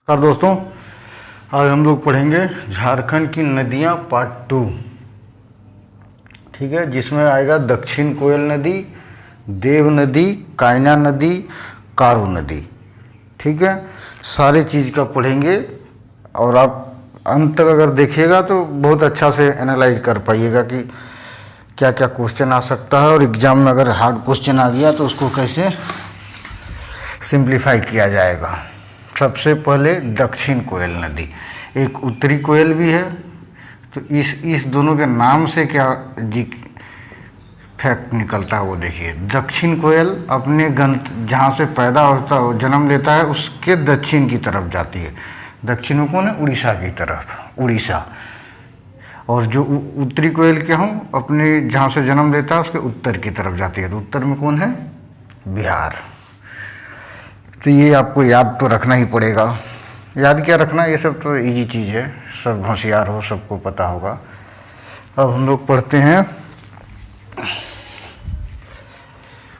नमस्कार दोस्तों, आज हम लोग पढ़ेंगे झारखंड की नदियां पार्ट 2। ठीक है, जिसमें आएगा दक्षिण कोयल नदी, देव नदी, कायना नदी, कारू नदी। ठीक है, सारे चीज़ का पढ़ेंगे और आप अंत तक अगर देखिएगा तो बहुत अच्छा से एनालाइज कर पाइएगा कि क्या क्या क्वेश्चन आ सकता है और एग्ज़ाम में अगर हार्ड क्वेश्चन आ गया तो उसको कैसे सिंप्लीफाई किया जाएगा। सबसे पहले दक्षिण कोयल नदी, एक उत्तरी कोयल भी है। तो इस दोनों के नाम से क्या जी फैक्ट निकलता है वो देखिए। दक्षिण कोयल अपने जहाँ से पैदा होता है, जन्म लेता है, उसके दक्षिण की तरफ जाती है। दक्षिण में कौन है? उड़ीसा की तरफ, उड़ीसा। और जो उत्तरी कोयल क्या हूँ, अपने जहाँ से जन्म लेता है उसके उत्तर की तरफ जाती है। तो उत्तर में कौन है? बिहार। तो ये आपको याद तो रखना ही पड़ेगा। याद क्या रखना, ये सब तो इजी चीज़ है, सब होशियार हो, सबको पता होगा। अब हम लोग पढ़ते हैं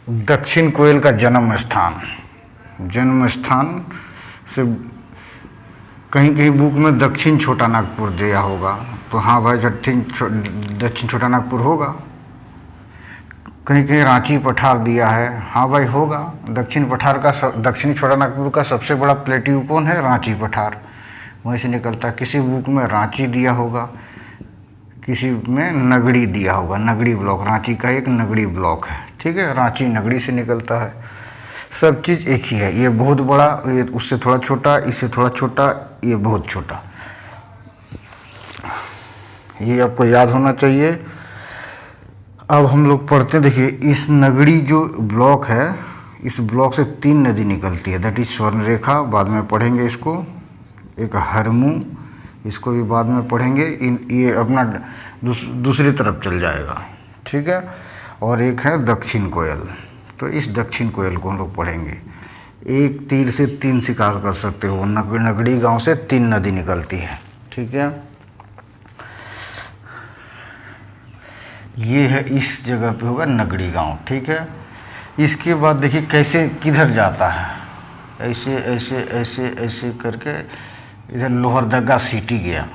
दक्षिण कोयल का जन्म स्थान। जन्म स्थान से कहीं कहीं बुक में दक्षिण छोटा नागपुर दिया होगा, तो हाँ भाई, दक्षिण छोटा नागपुर होगा। कहीं कहीं रांची पठार दिया है, हाँ भाई होगा। दक्षिणी छोटा नागपुर का सबसे बड़ा प्लेट्यू कौन है? रांची पठार, वहीं से निकलता है। किसी बुक में रांची दिया होगा, किसी में नगड़ी दिया होगा, नगड़ी ब्लॉक। रांची का एक नगड़ी ब्लॉक है। ठीक है, रांची नगड़ी से निकलता है। सब चीज़ एक ही है। ये बहुत बड़ा, ये उससे थोड़ा छोटा, इससे थोड़ा छोटा, ये बहुत छोटा। ये आपको याद होना चाहिए। अब हम लोग पढ़ते हैं, देखिए इस नगड़ी जो ब्लॉक है, इस ब्लॉक से 3 नदी निकलती है। दैट इज स्वर्णरेखा, बाद में पढ़ेंगे इसको। एक हरमू, इसको भी बाद में पढ़ेंगे। ये अपना दूसरी तरफ चल जाएगा। ठीक है, और एक है दक्षिण कोयल। तो इस दक्षिण कोयल को हम लोग पढ़ेंगे। एक तीर से 3 शिकार कर सकते हो। नगड़ी गांव से 3 नदी निकलती है। ठीक है, ये है, इस जगह पे होगा नगड़ी गांव। ठीक है, इसके बाद देखिए कैसे किधर जाता है, ऐसे ऐसे ऐसे ऐसे करके इधर लोहरदगा सिटी गया।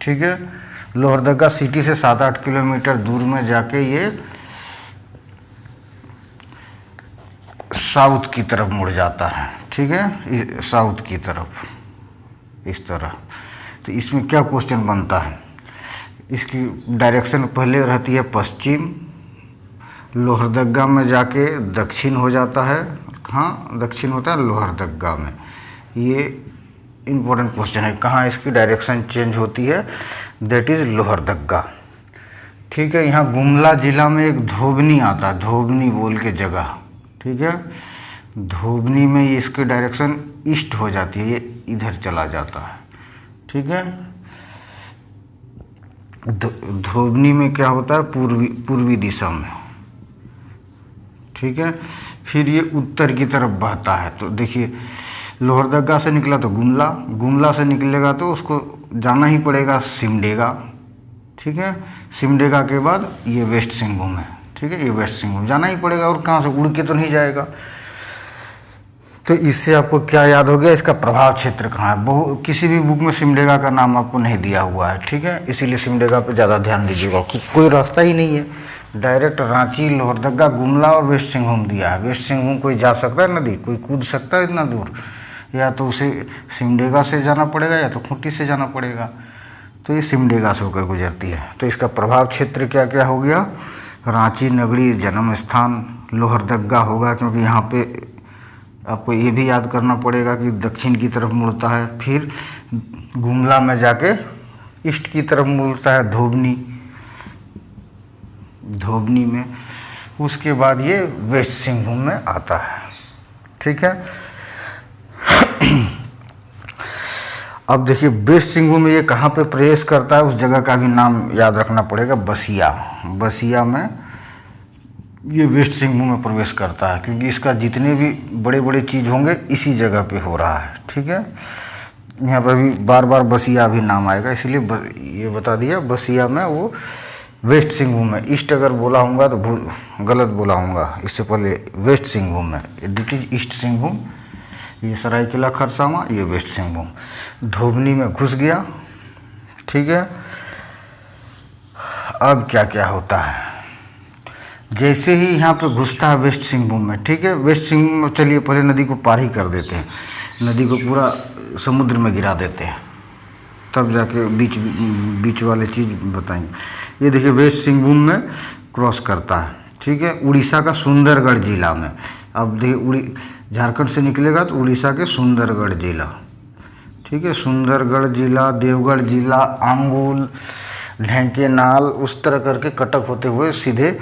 ठीक है, लोहरदगा सिटी से 7-8 किलोमीटर दूर में जाके ये साउथ की तरफ मुड़ जाता है। ठीक है, साउथ की तरफ इस तरह। तो इसमें क्या क्वेश्चन बनता है? इसकी डायरेक्शन पहले रहती है पश्चिम, लोहरदगा में जाके दक्षिण हो जाता है। हाँ, दक्षिण होता है लोहरदगा में। ये इम्पोर्टेंट क्वेश्चन है, कहाँ इसकी डायरेक्शन चेंज होती है? That is Lohardaga. ठीक है, यहाँ गुमला जिला में एक धोबनी आता है, धोबनी बोल के जगह। ठीक है, धोबनी में ये इसकी डायरेक्शन ईस्ट हो जाती है, ये इधर चला जाता है। ठीक है, धोबनी में क्या होता है? पूर्वी दिशा में। ठीक है, फिर ये उत्तर की तरफ बहता है। तो देखिए लोहरदगा से निकला तो गुमला से निकलेगा तो उसको जाना ही पड़ेगा सिमडेगा। ठीक है, सिमडेगा के बाद ये वेस्ट सिंहभूम है। ठीक है, ये वेस्ट सिंहभूम जाना ही पड़ेगा, और कहाँ से उड़ के तो नहीं जाएगा। तो इससे आपको क्या याद हो गया? इसका प्रभाव क्षेत्र कहाँ है। किसी भी बुक में सिमडेगा का नाम आपको नहीं दिया हुआ है। ठीक है, इसीलिए सिमडेगा पे ज़्यादा ध्यान दीजिएगा। कोई रास्ता ही नहीं है, डायरेक्ट रांची, लोहरदगा, गुमला और वेस्ट सिंहभूम दिया है। वेस्ट सिंहभूम कोई जा सकता है नदी, कोई कूद सकता है इतना दूर? या तो उसे सिमडेगा से जाना पड़ेगा या तो खूंटी से जाना पड़ेगा। तो ये सिमडेगा से होकर गुजरती है। तो इसका प्रभाव क्षेत्र क्या क्या हो गया? रांची नगरी जन्म स्थान, लोहरदगा होगा क्योंकि यहाँ पे आपको ये भी याद करना पड़ेगा कि दक्षिण की तरफ मुड़ता है। फिर गुमला में जाके ईस्ट की तरफ मुड़ता है, धोबनी में। उसके बाद ये वेस्ट सिंहभूम में आता है। ठीक है, अब देखिए वेस्ट सिंहभूम में ये कहाँ पे प्रवेश करता है, उस जगह का भी नाम याद रखना पड़ेगा। बसिया में ये वेस्ट सिंहभूम में प्रवेश करता है, क्योंकि इसका जितने भी बड़े बड़े चीज़ होंगे इसी जगह पे हो रहा है। ठीक है, यहाँ पर भी बार बार बसिया भी नाम आएगा, इसलिए ये बता दिया। बसिया में वो वेस्ट सिंहभूम में, ईस्ट अगर बोला हूँगा तो गलत बोला हूँगा, इससे पहले वेस्ट सिंहभूम में। इट इज ईस्ट सिंहभूम, ये सरायकेला खरसावां, ये वेस्ट सिंहभूम। धोबनी में घुस गया, ठीक है। अब क्या क्या होता है, जैसे ही यहाँ पे घुसता है वेस्ट सिंहभूम में, ठीक है। वेस्ट सिंहभूम में चलिए पहले नदी को पार ही कर देते हैं, नदी को पूरा समुद्र में गिरा देते हैं, तब जाके बीच वाले चीज़ बताएंगे। ये देखिए वेस्ट सिंहभूम में क्रॉस करता है, ठीक है, उड़ीसा का सुंदरगढ़ जिला में। अब देखिए झारखंड से निकलेगा तो उड़ीसा के सुंदरगढ़ जिला, ठीक है, सुंदरगढ़ जिला, देवगढ़ जिला, आंगुल, ढेंकेनाल, उस तरह करके कटक होते हुए सीधे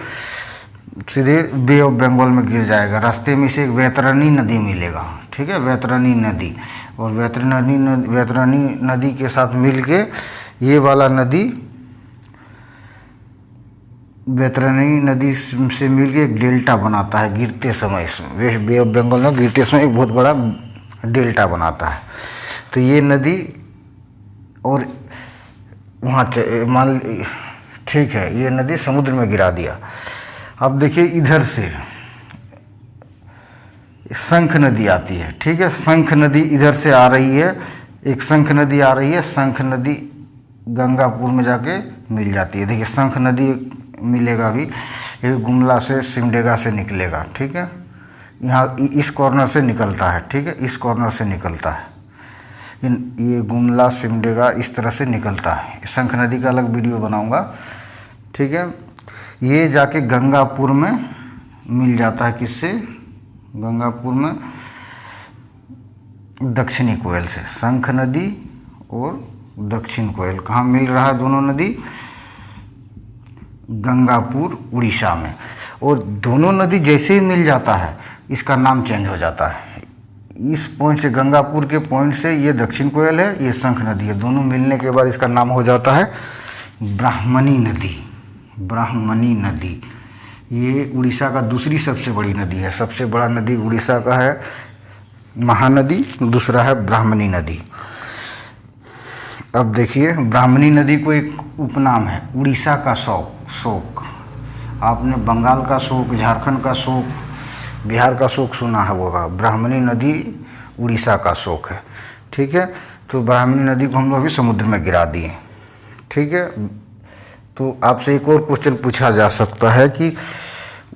बे ऑफ बंगाल में गिर जाएगा। रास्ते में से एक वैतरणी नदी मिलेगा, ठीक है, वैतरणी नदी। और वैतरणी नदी के साथ मिलके ये वाला नदी वैतरणी नदी से मिलके एक डेल्टा बनाता है गिरते समय। वेस्ट बे ऑफ बंगाल में गिरते समय एक बहुत बड़ा डेल्टा बनाता है। तो ये नदी और वहाँ मान, ठीक है, ये नदी समुद्र में गिरा दिया। अब देखिए इधर से शंख नदी आती है, ठीक है, शंख नदी इधर से आ रही है, एक शंख नदी आ रही है, शंख नदी गंगापुर में जाके मिल जाती है। देखिए शंख नदी मिलेगा भी, ये गुमला से सिमडेगा से निकलेगा, ठीक है, यहाँ इस कॉर्नर से निकलता है, ठीक है, इस कॉर्नर से निकलता है, ये गुमला सिमडेगा इस तरह से निकलता है। शंख नदी का अलग वीडियो बनाऊंगा, ठीक है। ये जाके गंगापुर में मिल जाता है, किससे, गंगापुर में दक्षिणी कोयल से। शंख नदी और दक्षिण कोयल कहाँ मिल रहा है, दोनों नदी गंगापुर उड़ीसा में। और दोनों नदी जैसे ही मिल जाता है इसका नाम चेंज हो जाता है। इस पॉइंट से, गंगापुर के पॉइंट से ये दक्षिण कोयल है, ये शंख नदी है, दोनों मिलने के बाद इसका नाम हो जाता है ब्राह्मणी नदी। ब्राह्मणी नदी ये उड़ीसा का दूसरी सबसे बड़ी नदी है। सबसे बड़ा नदी उड़ीसा का है महानदी, दूसरा है ब्राह्मणी नदी। अब देखिए ब्राह्मणी नदी को एक उपनाम है उड़ीसा का शोक। आपने बंगाल का शोक, झारखंड का शोक, बिहार का शोक सुना है होगा, ब्राह्मणी नदी उड़ीसा का शोक है, ठीक है। तो ब्राह्मणी नदी को हम लोग अभी समुद्र में गिरा दिए, ठीक है। तो आपसे एक और क्वेश्चन पूछा जा सकता है कि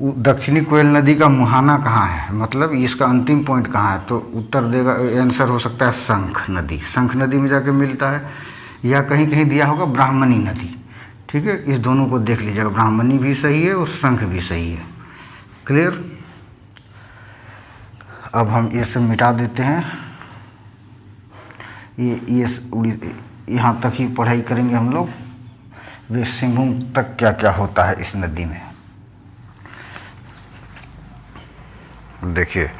दक्षिणी कोयल नदी का मुहाना कहाँ है, मतलब इसका अंतिम पॉइंट कहाँ है। तो उत्तर देगा, आंसर हो सकता है शंख नदी। शंख नदी में जाके मिलता है, या कहीं कहीं दिया होगा ब्राह्मणी नदी, ठीक है। इस दोनों को देख लीजिएगा, ब्राह्मणी भी सही है और शंख भी सही है। क्लियर। अब हम ये सब मिटा देते हैं, ये यहाँ तक ही पढ़ाई करेंगे हम लोग। वेस्ट सिंहभूम तक क्या क्या होता है इस नदी में, देखिए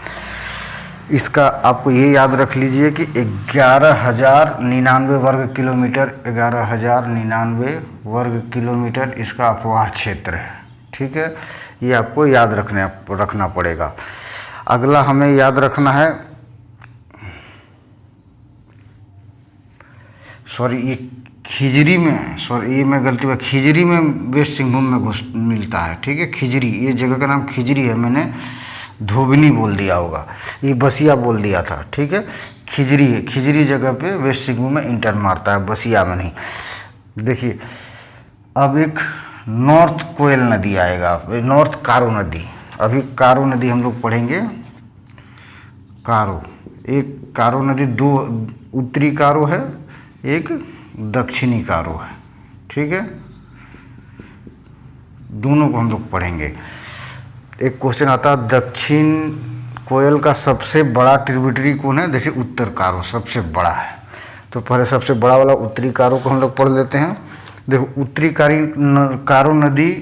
इसका आपको ये याद रख लीजिए कि 11,099 वर्ग किलोमीटर, 11,099 वर्ग किलोमीटर इसका अपवाह क्षेत्र है, ठीक है। ये आपको याद रखना पड़ेगा। अगला हमें याद रखना है, ये खिजरी में, ये मैं गलती हुआ, खिजरी में वेस्ट सिंहभूम में मिलता है, ठीक है। खिजरी, ये जगह का नाम खिजरी है, मैंने धोबनी बोल दिया होगा, ये बसिया बोल दिया था, ठीक है। खिजरी है, खिजरी जगह पे वेस्ट सिंहभूम में इंटर मारता है, बसिया में नहीं। देखिए अब एक नॉर्थ कोयल नदी आएगा, नॉर्थ कारो नदी। अभी कारो नदी हम लोग पढ़ेंगे, कारो, एक कारो नदी, दो उत्तरी कारो है, एक दक्षिणी कारो है, ठीक है। दोनों को हम लोग पढ़ेंगे। एक क्वेश्चन आता है दक्षिण कोयल का सबसे बड़ा ट्रिब्यूटरी कौन है, देखिए उत्तर कारो सबसे बड़ा है। तो पहले सबसे बड़ा वाला उत्तरी कारो को हम लोग पढ़ लेते हैं। देखो उत्तरी कारो नदी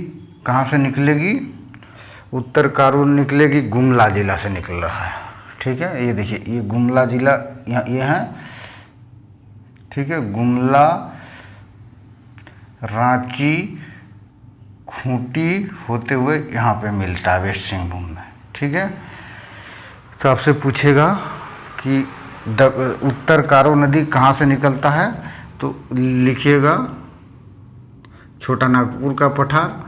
कहाँ से निकलेगी, उत्तर कारो निकलेगी गुमला जिला से निकल रहा है, ठीक है। ये देखिए ये गुमला जिला यहाँ ये है, ठीक है। गुमला, रांची, खूंटी होते हुए यहाँ पे मिलता है वेस्ट सिंहभूम में, ठीक है। तो आपसे पूछेगा कि उत्तर कारो नदी कहाँ से निकलता है, तो लिखिएगा छोटा नागपुर का पठार,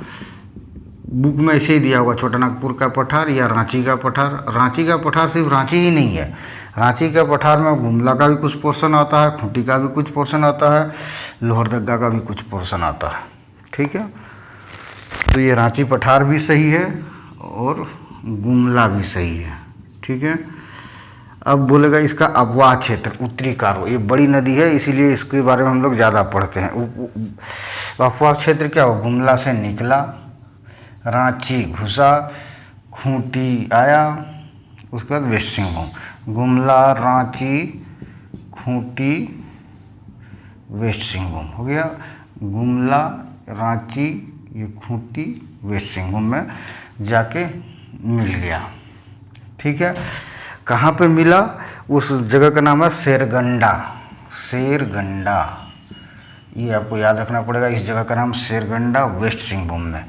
बुक में ऐसे ही दिया होगा, छोटा नागपुर का पठार या रांची का पठार। रांची का पठार सिर्फ रांची ही नहीं है, रांची का पठार में गुमला का भी कुछ पोर्शन आता है, खूंटी का भी कुछ पोर्शन आता है, लोहरदगा का भी कुछ पोर्शन आता है। ठीक है, तो ये रांची पठार भी सही है और गुमला भी सही है। ठीक है, अब बोलेगा इसका अपवाह क्षेत्र उत्तरी कारो, ये बड़ी नदी है इसीलिए इसके बारे में हम लोग ज़्यादा पढ़ते हैं। अपवाह क्षेत्र क्या हो, गुमला से निकला, रांची घुसा, खूंटी आया, उसके बाद वेस्ट सिंहभूम, गुमला रांची खूंटी वेस्ट सिंहभूम हो गया। गुमला रांची ये खूंटी वेस्ट सिंहभूम में जाके मिल गया। ठीक है, कहाँ पे मिला, उस जगह का नाम है शेरगंडा। शेरगंडा ये आपको याद रखना पड़ेगा, इस जगह का नाम शेरगंडा वेस्ट सिंहभूम में।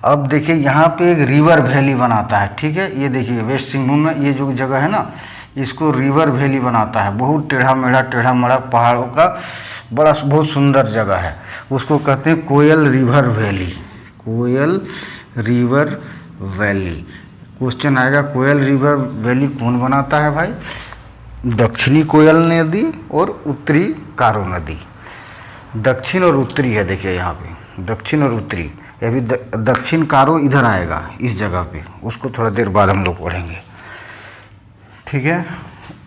अब देखिए यहाँ पे एक रिवर वैली बनाता है। ठीक है, ये देखिए वेस्ट सिंहभूम में ये जो जगह है ना, इसको रिवर वैली बनाता है। बहुत टेढ़ा मेढ़ा पहाड़ों का बड़ा बहुत सुंदर जगह है, उसको कहते हैं कोयल रिवर वैली। कोयल रिवर वैली क्वेश्चन आएगा, कोयल रिवर वैली कौन बनाता है भाई, दक्षिणी कोयल नदी और उत्तरी कारो नदी। दक्षिण और उत्तरी है, देखिए यहाँ पे दक्षिण और उत्तरी। अभी दक्षिण कारो इधर आएगा इस जगह पे, उसको थोड़ा देर बाद हम लोग पढ़ेंगे। ठीक है,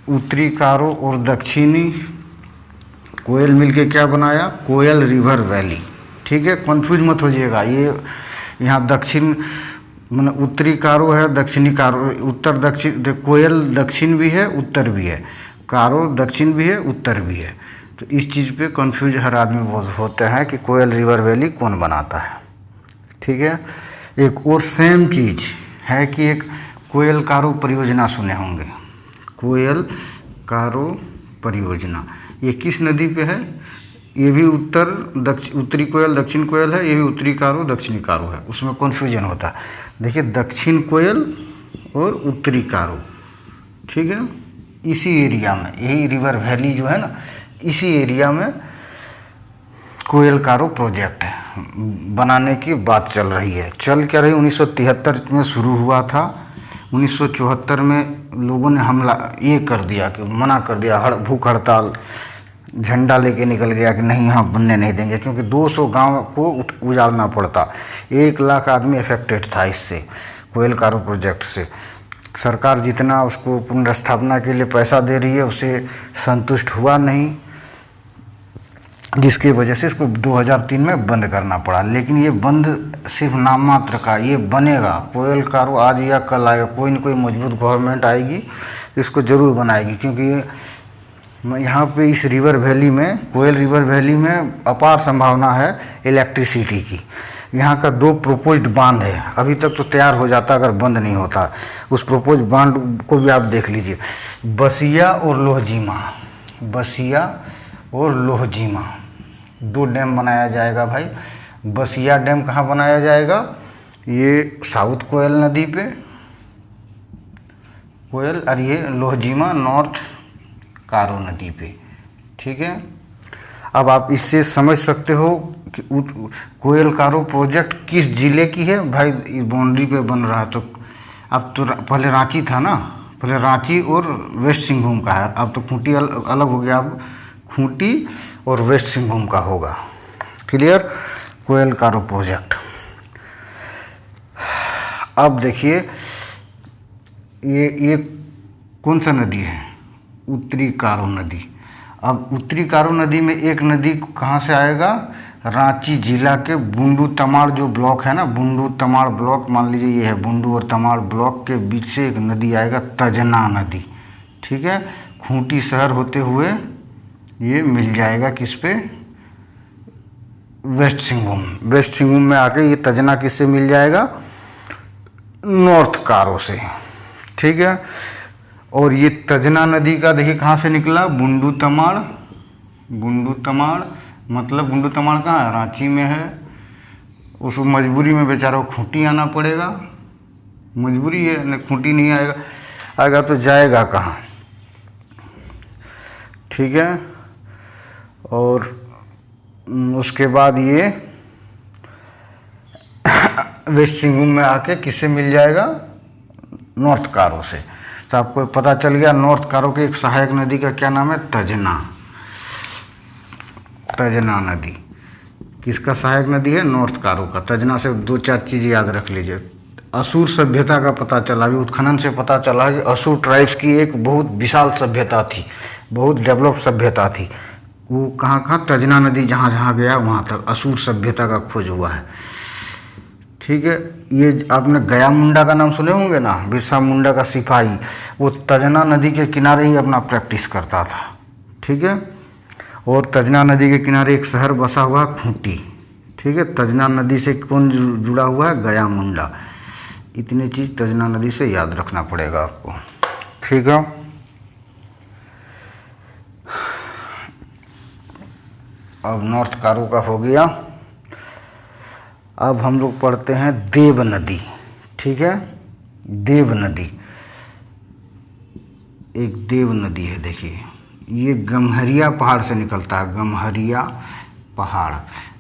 उत्तरी कारो और दक्षिणी कोयल मिलके क्या बनाया, कोयल रिवर वैली। ठीक है, कंफ्यूज मत हो जाइएगा, ये यहाँ दक्षिण मतलब उत्तरी कारो है, दक्षिणी कारो, उत्तर दक्षिण, कोयल दक्षिण भी है उत्तर भी है, कारो दक्षिण भी है उत्तर भी है। तो इस चीज़ पे कंफ्यूज हर आदमी होते हैं कि कोयल रिवर वैली कौन बनाता है। ठीक है, एक और सेम चीज़ है कि एक कोयल कारो परियोजना सुने होंगे, कोयल कारो परियोजना, ये किस नदी पे है, ये भी उत्तरी कोयल दक्षिण कोयल है, ये भी उत्तरी कारो दक्षिणी कारो है, उसमें कन्फ्यूजन होता है। देखिए दक्षिण कोयल और उत्तरी कारो, ठीक है, इसी एरिया में, यही रिवर वैली जो है ना, इसी एरिया में कोयल कारो प्रोजेक्ट है, बनाने की बात चल रही है। चल क्या रही, 1973 में शुरू हुआ था, 1974 में लोगों ने हमला ये कर दिया कि मना कर दिया, भूख हड़ताल, झंडा लेके निकल गया कि नहीं यहाँ बनने नहीं देंगे, क्योंकि 200 गांव को उजाड़ना पड़ता, 1 लाख आदमी अफेक्टेड था इससे, कोयल कारो प्रोजेक्ट से। सरकार जितना उसको पुनर्स्थापना के लिए पैसा दे रही है उससे संतुष्ट हुआ नहीं, जिसकी वजह से इसको 2003 में बंद करना पड़ा। लेकिन ये बंद सिर्फ नाम मात्र का, ये बनेगा, कोयल कारो आज या कल आएगा, कोई न कोई मजबूत गवर्नमेंट आएगी इसको ज़रूर बनाएगी, क्योंकि यहाँ पे इस रिवर वैली में, कोयल रिवर वैली में अपार संभावना है इलेक्ट्रिसिटी की। यहाँ का 2 प्रोपोज्ड बांध है, अभी तक तो तैयार हो जाता अगर बंद नहीं होता। उस प्रोपोज्ड बांध को भी आप देख लीजिए, बसिया और लोहजीमा, बसिया और लोहजीमा 2 डैम बनाया जाएगा भाई। बसिया डैम कहाँ बनाया जाएगा, ये साउथ कोयल नदी पे कोयल, और ये लोहजीमा नॉर्थ कारो नदी पे। ठीक है, अब आप इससे समझ सकते हो कि कोयल कारो प्रोजेक्ट किस जिले की है भाई, बाउंड्री पे बन रहा है। तो अब तो पहले रांची था ना, पहले रांची और वेस्ट सिंहभूम का है, अब तो खूंटी अलग हो गया, अब खूंटी और वेस्ट सिंहभूम का होगा। क्लियर, कोयल कारो प्रोजेक्ट। अब देखिए ये कौन सा नदी है, उत्तरी कारो नदी। अब उत्तरी कारो नदी में एक नदी कहाँ से आएगा, रांची जिला के बुंडू तमाड़ जो ब्लॉक है ना, बुंडू तमाड़ ब्लॉक मान लीजिए ये है, बुंडू और तमाड़ ब्लॉक के बीच से एक नदी आएगा, तजना नदी। ठीक है, खूंटी शहर होते हुए ये मिल जाएगा किस पे, वेस्ट सिंहभूम। वेस्ट सिंहभूम में आके ये तजना किससे मिल जाएगा, नॉर्थ कारो से। ठीक है, और ये तजना नदी का देखिए कहाँ से निकला, बुंडू तमाड़। बुंडू तमाड़ मतलब बुंडू तमाड़ कहाँ है, रांची में है। उस मजबूरी में बेचारा को खूंटी आना पड़ेगा, मजबूरी है, न खूंटी नहीं आएगा तो जाएगा कहाँ। ठीक है, और उसके बाद ये वेस्ट सिंहभूम में आके किससे मिल जाएगा, नॉर्थ कारो से। तो आपको पता चल गया नॉर्थ कारो की एक सहायक नदी का क्या नाम है, तजना। तजना नदी किसका सहायक नदी है, नॉर्थ कारो का। तजना से 2-4 चीज़ याद रख लीजिए। असुर सभ्यता का पता चला, अभी उत्खनन से पता चला कि असुर ट्राइब्स की एक बहुत विशाल सभ्यता थी, बहुत डेवलप सभ्यता थी। वो कहाँ, तजना नदी जहाँ जहाँ गया वहाँ तक असुर सभ्यता का खोज हुआ है। ठीक है, ये आपने गया मुंडा का नाम सुने होंगे ना, बिरसा मुंडा का सिपाही, वो तजना नदी के किनारे ही अपना प्रैक्टिस करता था। ठीक है, और तजना नदी के किनारे एक शहर बसा हुआ है खूंटी। ठीक है, तजना नदी से कौन जुड़ा हुआ है, गया मुंडा। इतनी चीज़ तजना नदी से याद रखना पड़ेगा आपको। ठीक है, अब नॉर्थ कारो का हो गया। अब हम लोग पढ़ते हैं देव नदी। ठीक है, देव नदी एक देव नदी है। देखिए ये गम्हरिया पहाड़ से निकलता है, गम्हरिया पहाड़।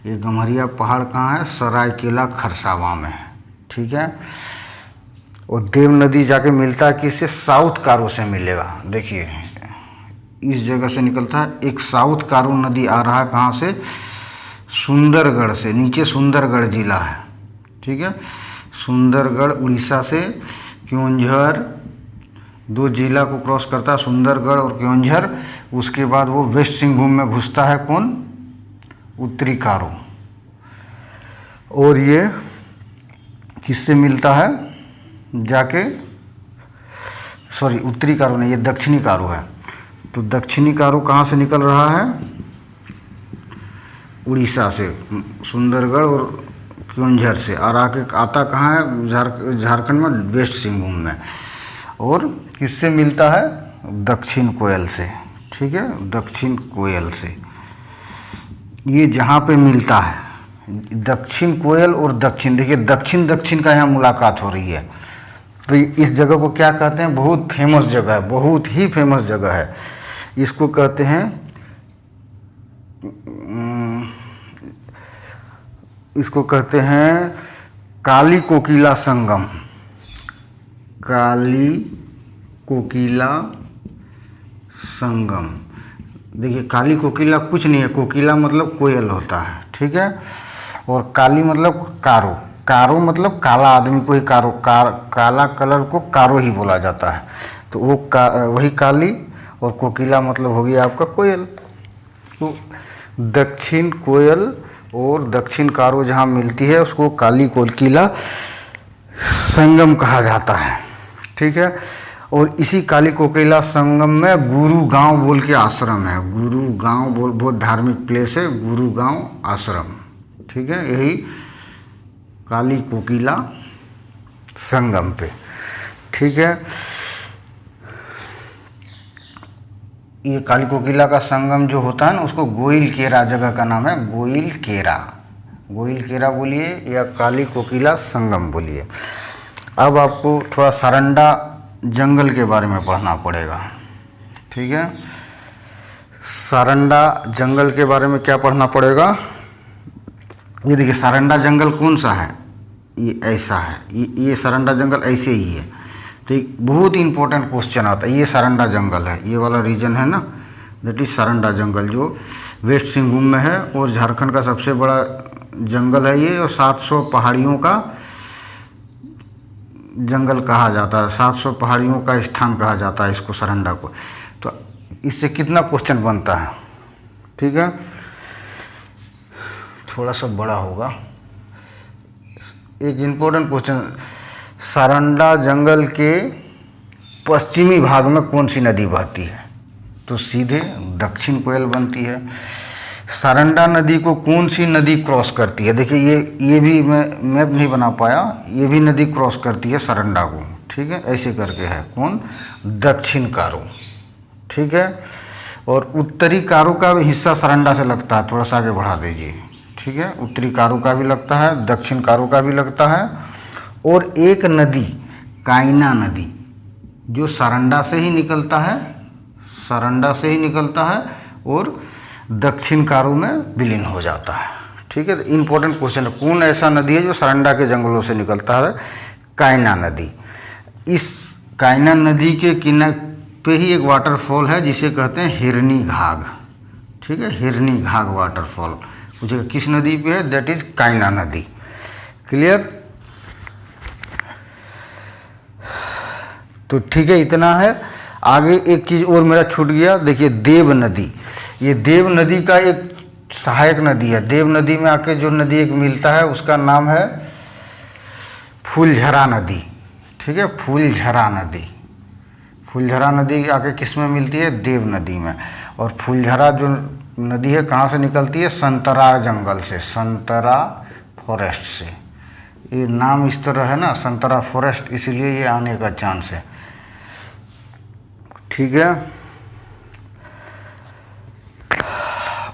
ये गम्हरिया पहाड़ कहाँ है, सरायकेला खरसावां में है। ठीक है, और देव नदी जाके मिलता है किससे, साउथ कारो से मिलेगा। देखिए इस जगह से निकलता है, एक साउथ कारो नदी आ रहा है कहाँ से, सुंदरगढ़ से। नीचे सुंदरगढ़ जिला है। ठीक है, सुंदरगढ़ उड़ीसा से, क्योंझर, 2 जिला को क्रॉस करता है, सुंदरगढ़ और क्योंझर। उसके बाद वो वेस्ट सिंहभूम में घुसता है, कौन, उत्तरी कारो। और ये किससे मिलता है जाके, सॉरी उत्तरी कारो नहीं, ये दक्षिणी कारो है। तो दक्षिणी कारो कहाँ से निकल रहा है, उड़ीसा से, सुंदरगढ़ और क्योंझर से, और आके आता कहाँ है, झारखंड में, वेस्ट सिंहभूम में। और किससे मिलता है, दक्षिण कोयल से। ठीक है, दक्षिण कोयल से। ये जहाँ पे मिलता है दक्षिण कोयल और दक्षिण, देखिए दक्षिण दक्षिण का यहाँ मुलाकात हो रही है। तो इस जगह को क्या कहते हैं, बहुत फेमस जगह है, बहुत ही फेमस जगह है। इसको कहते हैं, इसको कहते हैं काली कोकिला संगम। काली कोकिला संगम। देखिए काली कोकिला कुछ नहीं है, कोकिला मतलब कोयल होता है। ठीक है, और काली मतलब कारो, कारो मतलब काला आदमी को ही कारो, काला कलर को कारो ही बोला जाता है। तो वो वही काली, और कोकिला मतलब हो गया आपका कोयल। तो दक्षिण कोयल और दक्षिण कारो जहाँ मिलती है उसको काली कोकिला संगम कहा जाता है। ठीक है, और इसी काली कोकिला संगम में गुरु गांव बोल के आश्रम है। गुरु गांव बोल बहुत धार्मिक प्लेस है, गुरु गांव आश्रम। ठीक है, यही काली कोकिला संगम पे। ठीक है, ये काली कोकिला का संगम जो होता है ना, उसको गोइल केरा जगह का नाम है, गोइल केरा। गोइल केरा बोलिए या काली कोकिला संगम बोलिए। अब आपको थोड़ा सारंडा जंगल के बारे में पढ़ना पड़ेगा। ठीक है, सारंडा जंगल के बारे में क्या पढ़ना पड़ेगा, ये देखिए सारंडा जंगल कौन सा है, ये ऐसा है, ये सारंडा जंगल ऐसे ही है। तो एक बहुत ही इंपॉर्टेंट क्वेश्चन आता है, ये सारंडा जंगल है, ये वाला रीजन है ना, दैट इज सारंडा जंगल, जो वेस्ट सिंहभूम में है और झारखंड का सबसे बड़ा जंगल है ये। और 700 पहाड़ियों का जंगल कहा जाता है, 700 पहाड़ियों का स्थान कहा जाता है इसको, सारंडा को। तो इससे कितना क्वेश्चन बनता है, ठीक है, थोड़ा सा बड़ा होगा। एक इम्पोर्टेंट क्वेश्चन, सारंडा जंगल के पश्चिमी भाग में कौन सी नदी बहती है, तो सीधे दक्षिण कोयल बनती है। सारंडा नदी को कौन सी नदी क्रॉस करती है, देखिए ये भी मैं मैप नहीं बना पाया, ये भी नदी क्रॉस करती है सारंडा को। ठीक है, ऐसे करके है, कौन, दक्षिण कारो। ठीक है, और उत्तरी कारो का भी हिस्सा सारंडा से लगता है, थोड़ा सा आगे बढ़ा दीजिए। ठीक है, उत्तरी कारो का भी लगता है, दक्षिण कारो का भी लगता है। और एक नदी काइना नदी जो सारंडा से ही निकलता है, सारंडा से ही निकलता है और दक्षिण कारो में विलीन हो जाता है। ठीक है, तो इम्पोर्टेंट क्वेश्चन है, कौन ऐसा नदी है जो सरंडा के जंगलों से निकलता है? कायना नदी। इस कायना नदी के किनारे पे ही एक वाटरफॉल है जिसे कहते हैं हिरनी घाघ। ठीक है, हिरनी घाघ वाटरफॉल। पूछेगा किस नदी पे है? दैट इज कायना नदी। क्लियर? तो ठीक है, इतना है। आगे एक चीज़ और मेरा छूट गया, देखिए देव नदी। ये देव नदी का एक सहायक नदी है। देव नदी में आके जो नदी एक मिलता है उसका नाम है फूलझरा नदी। ठीक है, फूलझरा नदी। फूलझरा नदी आके किस में मिलती है? देव नदी में। और फूलझरा जो नदी है कहाँ से निकलती है? संतरा जंगल से, संतरा फॉरेस्ट से। ये नाम इस तरह है ना, संतरा फॉरेस्ट, इसलिए ये आने का चांस है। ठीक है,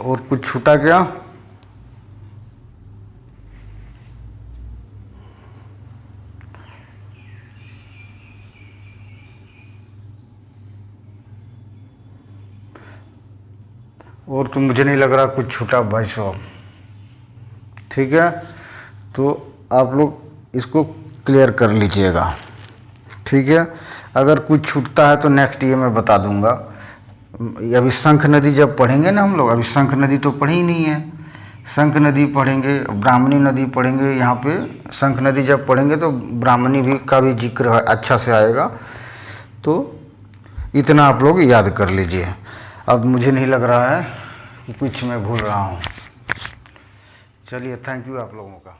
और कुछ छूटा क्या? और तो मुझे नहीं लग रहा कुछ छूटा भाई साहब। ठीक है, तो आप लोग इसको क्लियर कर लीजिएगा। ठीक है, अगर कुछ छूटता है तो नेक्स्ट ये मैं बता दूंगा। अभी शंख नदी जब पढ़ेंगे ना हम लोग, अभी शंख नदी तो पढ़ी ही नहीं है। शंख नदी पढ़ेंगे, ब्राह्मणी नदी पढ़ेंगे। यहाँ पे शंख नदी जब पढ़ेंगे तो ब्राह्मणी भी का भी जिक्र अच्छा से आएगा। तो इतना आप लोग याद कर लीजिए। अब मुझे नहीं लग रहा है कि कुछ मैं भूल रहा हूँ। चलिए, थैंक यू आप लोगों का।